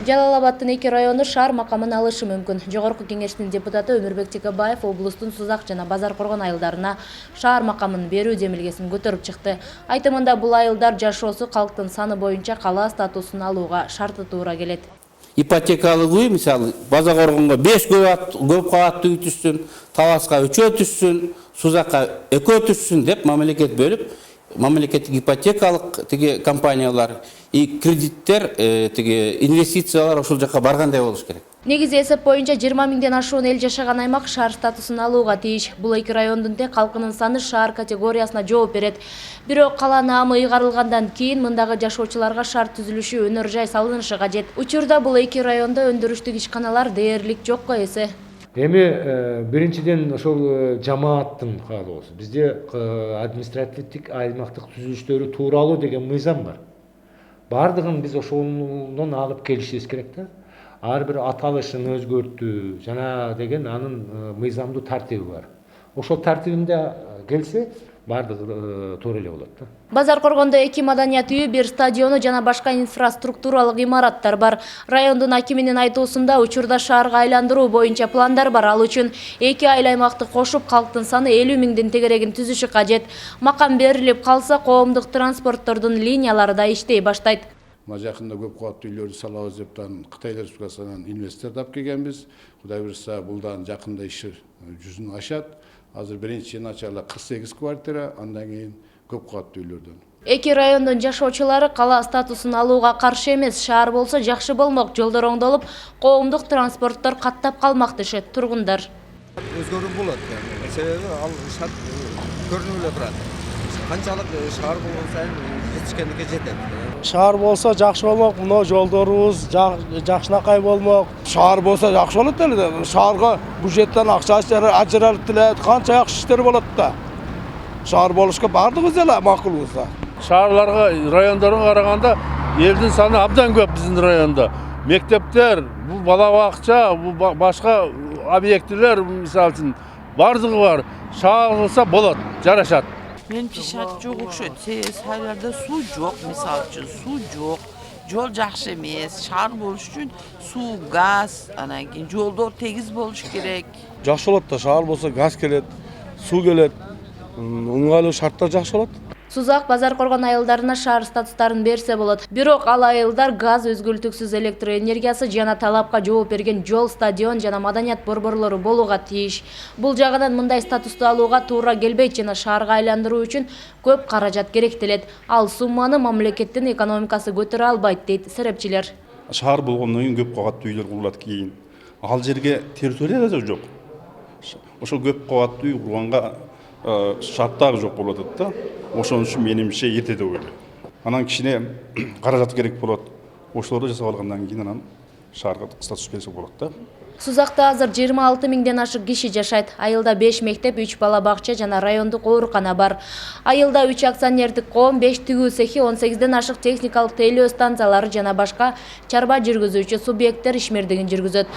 Жалал Абадтын 2 району шаар макамын алышы мүмкүн. Жогорку кеңештин депутаты Өмүрбек Текебаев облустун Сузак жана Базар Коргон айылдарына шаар макамын берүү демилгесин көтөрүп чыкты. Айтымында бул айылдар жашоосу калктын саны боюнча кала статусун алууга шарты туура келет. Ипотекалык үй, мисалы, Базар Коргонго 5 көп кабаттуу үй түшсүн, Таласка 3 түшсүн, Сузакка 2 түшсүн деп мамлекет бөлүп, мамлекеттик ипотекалык тиги компаниялар и кредиттер, инвестициялар ошол жака баргандай болуш керек. Негизи эсеп боюнча 20 миңден ашуун эл жашаган аймак шаар статусун алууга тийиш. Бул 2 райондун тең калкынын саны шаар категориясына жооп берет. Бирок кала наамы ыйгарылгандан кийин мындагы жашоочуларга шарт түзүлүшү, өнөр жай салынышы кажет. Учурда бул 2 райондо өндүрүштүк ишканалар дээрлик жокко эсе. Эми биринчиден ошол жамааттын каалоосу. Бизде административдик аймактык түзүлүштөрү тууралуу деген мыйзам бар. Бардыгын биз ошондон алып келишибиз керек да. Ар бир аталышын өзгөртүү жана деген анын мыйзамдуу тартиби бар. Ошол тартибинде келсе, бардыгы туура эле болот да. Базар Коргондо 2 маданият үйү, 1 стадиону жана башка инфраструктуралык имараттар бар. Райондун акиминин айтуусунда учурда шаарга айландыруу боюнча пландар бар. Ал үчүн 2 айыл аймакты кошуп, калктын саны 50 миңдин тегерегин түзүшү кажет. Макам берилип калса, коомдук транспорттордун линиялары да иштей баштайт. Мына жакында көп кабаттуу үйлөрдү салабыз деп Кытай Республикасынан инвестор тап келгенбиз. Кудай буюрса, булдан жакында иши жүзүн ашат. Азыр биринчи начарлар 48 квартира, андан кийин көп кабаттуу үйлөрдөн. 2 райондун жашоочулары кала статусун алууга каршы эмес. Шаар болсо жакшы болмок, жолдор оңдолуп, коомдук транспорттор каттап калмак дешет тургундар. Өзгөрүү болот. Себеби ал шарт көрүнүп эле турат. Канчалык шаар болгон сайын жетишкендикке жетет. Шаар болсо жакшы болмок, мына жолдорубуз жакшынакай болмок. Шаар болсо жакшы болот эле. Шаарга бюджеттен акча ажыралып эле, канча жакшы иштер болот да. Шаар болушка бардыгыбыз эле макулбуз да. Шаарларга, райондорго караганда элдин саны абдан көп биздин райондо. Мектептер, бул бала бакча, бул башка объектилер мисалы үчүн бардыгы бар. Шаар болсо болот, жарашат. Менимче шарт жок окшойт. Сайларда суу жок, мисалы үчүн суу жок. Жол жакшы эмес. Шаар болуш үчүн суу, газ, анан кийин жолдор тегиз болуш керек. Жакшы болот да, шаар болсо газ келет, суу келет. Ыңгайлуу шарттар жакшы болот. Сузак, Базар Коргон айылдарына шаар статустарын берсе болот. Бирок ал айылдар газ, өзгөлтүксүз электр энергиясы жана талапка жооп берген жол, стадион жана маданият борборлору болууга тийиш. Бул жагынан мындай статусту алууга туура келбейт жана шаарга айландыруу үчүн көп каражат керектелет. Ал сумманы мамлекеттин экономикасы көтөрө албайт дейт серепчилер. Шаар болгондон кийин көп кабаттуу үйлөр курулат кийин. Ал жерге территория да жок. Ошол көп кабаттуу үй курганга шарттары жок болуп атат да. Ошон үчүн менимче эрте деп ойлойм. Анан кичине каражат керек болот. Ошолорду жасап алгандан кийин анан шаарга статус берсе болот да. Сузакта азыр 26 миңден ашык киши жашайт. Айылда 5 мектеп, 3 бала бакча жана райондук оорукана бар. Айылда 3 акционердик коом, 5 тигүү цехи, 18ден ашык техникалык тейлөө станциялары жана башка чарба жүргүзүүчү субъекттер ишмердигин жүргүзөт.